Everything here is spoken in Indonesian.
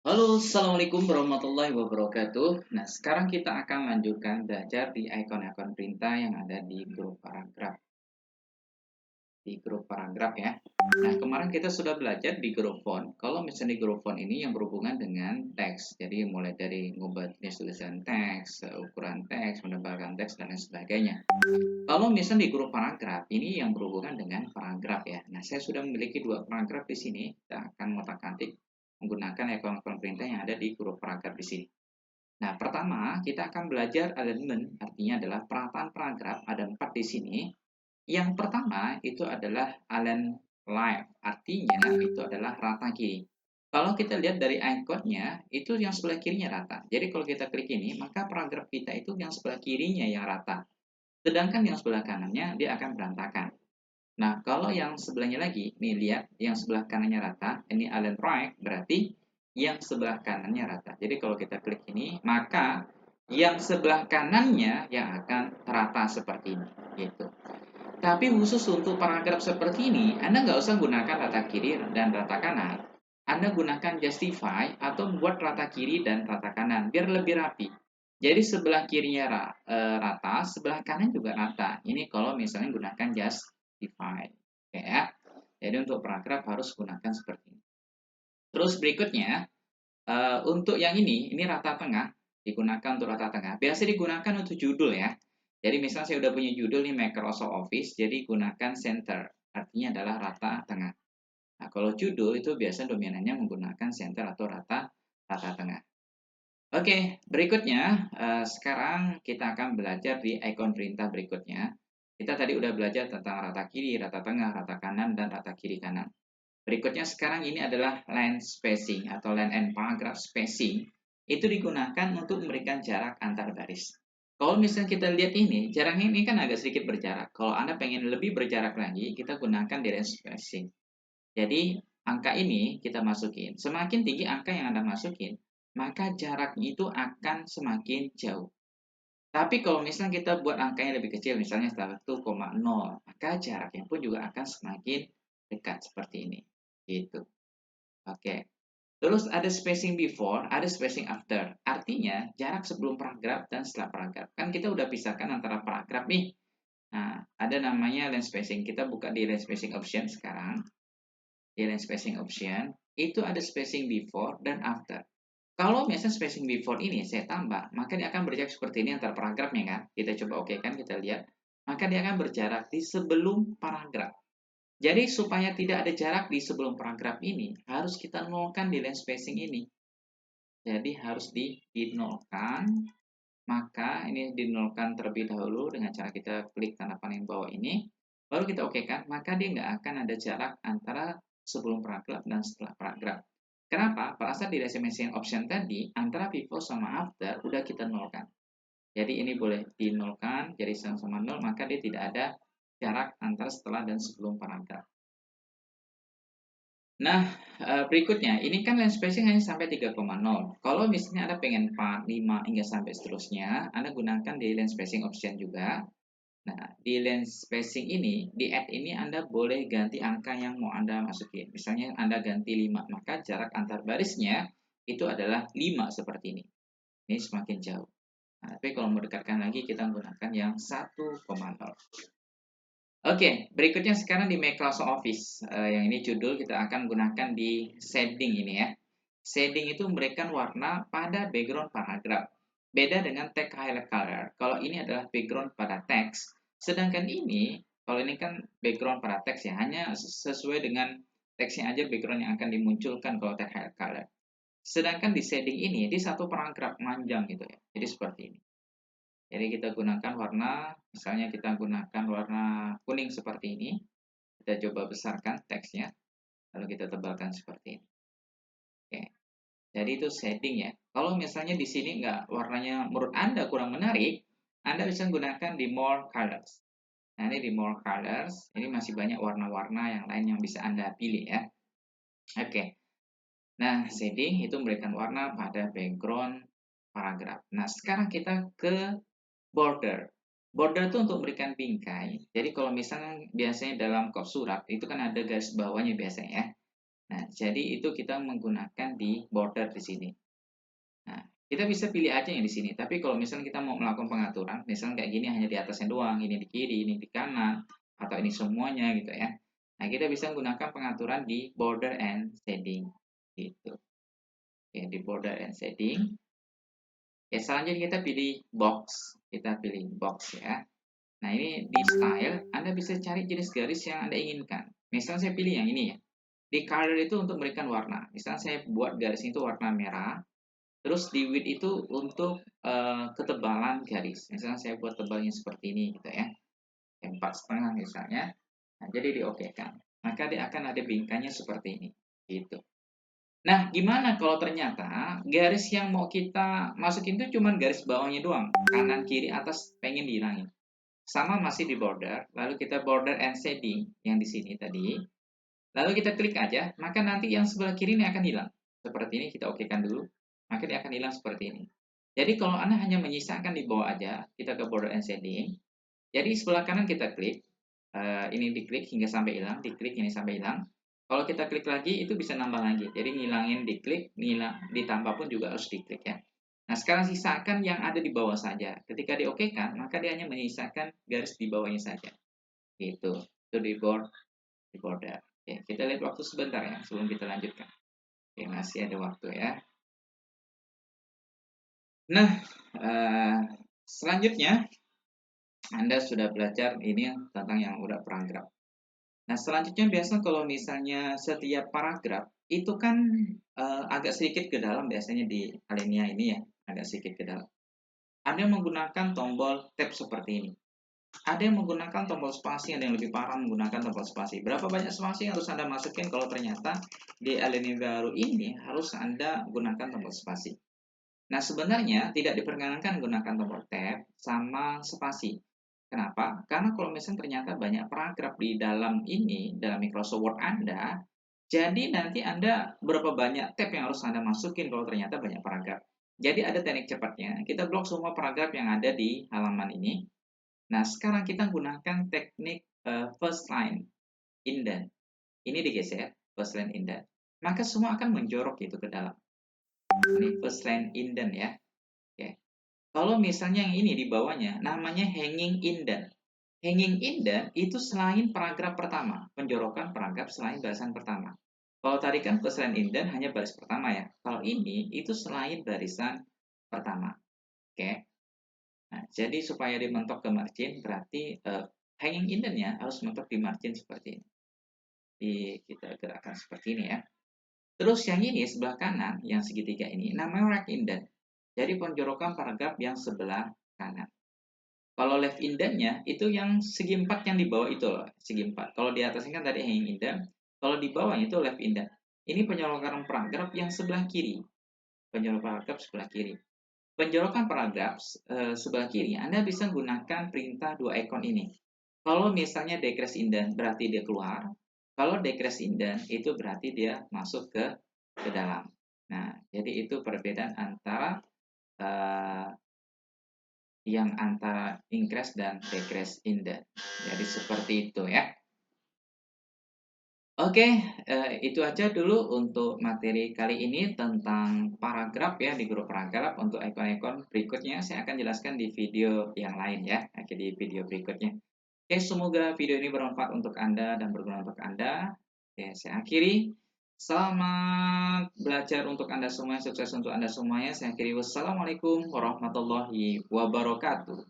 Halo, Assalamualaikum warahmatullahi wabarakatuh. Nah, sekarang kita akan lanjutkan belajar di ikon-ikon perintah yang ada di grup paragraf. Di grup paragraf ya. Nah, kemarin kita sudah belajar di grup font. Kalau misalnya di grup font ini yang berhubungan dengan teks. Jadi mulai dari ngubah jenis tulisan teks, ukuran teks, menebalkan teks, dan lain sebagainya. Kalau misalnya di grup paragraf, ini yang berhubungan dengan paragraf ya. Nah, saya sudah memiliki dua paragraf di sini. Kita akan ngotak-atik menggunakan ikon-ikon perintah yang ada di grup paragraf di sini. Nah, pertama kita akan belajar alignment, artinya adalah perataan paragraf. Ada 4 di sini. Yang pertama itu adalah align left, artinya itu adalah rata kiri. Kalau kita lihat dari ikonnya, itu yang sebelah kirinya rata. Jadi kalau kita klik ini, maka paragraf kita itu yang sebelah kirinya yang rata. Sedangkan yang sebelah kanannya dia akan berantakan. Nah, kalau yang sebelahnya lagi, nih lihat yang sebelah kanannya rata, ini align right, berarti yang sebelah kanannya rata. Jadi kalau kita klik ini, maka yang sebelah kanannya yang akan rata seperti ini, gitu. Tapi khusus untuk paragraf seperti ini, Anda nggak usah gunakan rata kiri dan rata kanan. Anda gunakan justify atau buat rata kiri dan rata kanan, biar lebih rapi. Jadi sebelah kirinya rata, sebelah kanan juga rata. Ini kalau misalnya gunakan justify. Oke ya. Jadi untuk paragraf harus gunakan seperti ini. Terus berikutnya, untuk yang ini rata tengah, digunakan untuk rata tengah. Biasa digunakan untuk judul ya. Jadi misalnya saya udah punya judul nih Microsoft Office, jadi gunakan center, artinya adalah rata tengah. Nah, kalau judul itu biasa dominannya menggunakan center atau rata tengah. Oke, berikutnya sekarang kita akan belajar di ikon perintah berikutnya. Kita tadi udah belajar tentang rata kiri, rata tengah, rata kanan, dan rata kiri kanan. Berikutnya sekarang ini adalah line spacing atau line and paragraph spacing. Itu digunakan untuk memberikan jarak antar baris. Kalau misalnya kita lihat ini, jaraknya ini kan agak sedikit berjarak. Kalau Anda pengen lebih berjarak lagi, kita gunakan di line spacing. Jadi angka ini kita masukin. Semakin tinggi angka yang Anda masukin, maka jaraknya itu akan semakin jauh. Tapi kalau misalnya kita buat angkanya lebih kecil, misalnya 1,0, maka jaraknya pun juga akan semakin dekat seperti ini. Gitu. Oke. Terus ada spacing before, ada spacing after. Artinya jarak sebelum paragraf dan setelah paragraf. Kan kita udah pisahkan antara paragraf nih. Nah, ada namanya line spacing. Kita buka di line spacing option sekarang. Di line spacing option, itu ada spacing before dan after. Kalau misalnya spacing before ini saya tambah, maka dia akan berjarak seperti ini antar paragrafnya kan. Kita coba oke kan, kita lihat. Maka dia akan berjarak di sebelum paragraf. Jadi supaya tidak ada jarak di sebelum paragraf ini, harus kita nolkan di line spacing ini. Jadi harus dinolkan, maka ini dinolkan terlebih dahulu dengan cara kita klik tanda panah bawah ini. Baru kita oke kan, maka dia nggak akan ada jarak antara sebelum paragraf dan setelah paragraf. Kenapa? Pada saat di line spacing option tadi, antara before sama after udah kita nolkan. Jadi ini boleh dinolkan, jadi sama-sama nol, maka dia tidak ada jarak antara setelah dan sebelum paragraf. Nah, berikutnya, ini kan line spacing hanya sampai 3,0. Kalau misalnya Anda pengen 4, 5, hingga sampai seterusnya, Anda gunakan di line spacing option juga. Nah, di line spacing ini, di add ini Anda boleh ganti angka yang mau Anda masukin. Misalnya Anda ganti 5, maka jarak antar barisnya itu adalah 5 seperti ini. Ini semakin jauh. Nah, tapi kalau mau dekatkan lagi, kita menggunakan yang 1,0. Oke, berikutnya sekarang di Microsoft Office. Yang ini judul kita akan gunakan di shading ini ya. Shading itu memberikan warna pada background paragraf. Beda dengan text highlight color. Kalau ini adalah background pada teks. Sedangkan ini, kalau ini kan background pada teks ya. Hanya sesuai dengan teksnya aja background yang akan dimunculkan kalau text highlight color. Sedangkan di shading ini, di satu paragraf panjang gitu ya. Jadi seperti ini. Jadi kita gunakan warna, misalnya kita gunakan warna kuning seperti ini. Kita coba besarkan teksnya, lalu kita tebalkan seperti ini. Oke. Jadi itu shading ya. Kalau misalnya di sini nggak warnanya menurut Anda kurang menarik, Anda bisa gunakan di more colors. Nah ini di more colors, ini masih banyak warna-warna yang lain yang bisa Anda pilih ya. Oke. Nah shading itu memberikan warna pada background paragraf. Nah sekarang kita ke border. Border itu untuk memberikan bingkai. Jadi kalau misalnya biasanya dalam kop surat itu kan ada garis bawahnya biasanya ya. Nah, jadi itu kita menggunakan di border di sini. Nah, kita bisa pilih aja yang di sini. Tapi kalau misalnya kita mau melakukan pengaturan, misalnya kayak gini hanya di atasnya doang, ini di kiri, ini di kanan, atau ini semuanya gitu ya. Nah, kita bisa menggunakan pengaturan di border and shading gitu. Oke, di border and shading. Ya, selanjutnya kita pilih box. Kita pilih box ya. Nah, ini di style, Anda bisa cari jenis garis yang Anda inginkan. Misalnya saya pilih yang ini ya. Di color itu untuk memberikan warna. Misalnya saya buat garis itu warna merah. Terus di width itu untuk ketebalan garis. Misalnya saya buat tebalnya seperti ini gitu ya. 4,5 misalnya. Nah, jadi diokekan. Maka dia akan ada bingkainya seperti ini. Gitu. Nah, gimana kalau ternyata garis yang mau kita masukin itu cuma garis bawahnya doang, kanan, kiri, atas pengen dihilangin. Sama masih di border, lalu kita border and shading yang di sini tadi. Lalu kita klik aja, maka nanti yang sebelah kiri ini akan hilang. Seperti ini kita okekan dulu, maka dia akan hilang seperti ini. Jadi kalau Anda hanya menyisakan di bawah aja, kita ke border and shading. Jadi sebelah kanan kita klik, ini diklik hingga sampai hilang, diklik ini sampai hilang. Kalau kita klik lagi itu bisa nambah lagi. Jadi ngilangin diklik, ditambah pun juga harus diklik ya. Nah, sekarang sisakan yang ada di bawah saja. Ketika diokekan, maka dia hanya menyisakan garis di bawahnya saja. Gitu. Itu di border. Oke, kita lihat waktu sebentar ya sebelum kita lanjutkan. Oke, masih ada waktu ya. Nah, selanjutnya Anda sudah belajar ini tentang yang udah paragraf. Nah, selanjutnya biasa kalau misalnya setiap paragraf itu kan agak sedikit ke dalam biasanya di alinea ini ya, agak sedikit ke dalam. Ada yang menggunakan tombol tab seperti ini. Ada yang menggunakan tombol spasi, ada yang lebih parah menggunakan tombol spasi. Berapa banyak spasi yang harus Anda masukin kalau ternyata di alinea baru ini harus Anda gunakan tombol spasi. Nah, sebenarnya tidak diperkenankan menggunakan tombol tab sama spasi. Kenapa? Karena kalau misalnya ternyata banyak paragraf di dalam ini, dalam Microsoft Word Anda, jadi nanti Anda berapa banyak tab yang harus Anda masukin kalau ternyata banyak paragraf. Jadi ada teknik cepatnya, kita blok semua paragraf yang ada di halaman ini. Nah, sekarang kita gunakan teknik first line indent. Ini digeser, first line indent. Maka semua akan menjorok gitu ke dalam. Ini first line indent ya. Oke. Kalau misalnya yang ini di bawahnya namanya hanging indent. Hanging indent itu selain paragraf pertama, penjorokan paragraf selain barisan pertama. Kalau tadi kan first line indent hanya baris pertama ya. Kalau ini itu selain barisan pertama. Oke. Nah, jadi supaya dimentok ke margin berarti hanging indentnya harus mentok di margin seperti ini. Kita gerakkan seperti ini ya. Terus yang ini sebelah kanan, yang segitiga ini namanya right indent. Jadi penjorokan paragraf yang sebelah kanan. Kalau left indent-nya itu yang segi empat yang di bawah itu loh, segi empat. Kalau di atasnya kan tadi hanging indent, kalau di bawahnya itu left indent. Ini penjorokan paragraf yang sebelah kiri. Penjorokan paragraf sebelah kiri. Penjorokan paragraf sebelah kiri, Anda bisa gunakan perintah dua ikon ini. Kalau misalnya decrease indent berarti dia keluar. Kalau decrease indent itu berarti dia masuk ke dalam. Nah, jadi itu perbedaan antara yang antara increase dan decrease indent. Jadi seperti itu ya. Oke, itu aja dulu untuk materi kali ini tentang paragraf ya di grup paragraf. Untuk ikon-ikon berikutnya saya akan jelaskan di video yang lain ya, di video berikutnya. Oke, semoga video ini bermanfaat untuk Anda dan berguna untuk Anda. Oke, saya akhiri. Selamat belajar untuk Anda semua, sukses untuk Anda semuanya. Saya akhiri. Wassalamualaikum warahmatullahi wabarakatuh.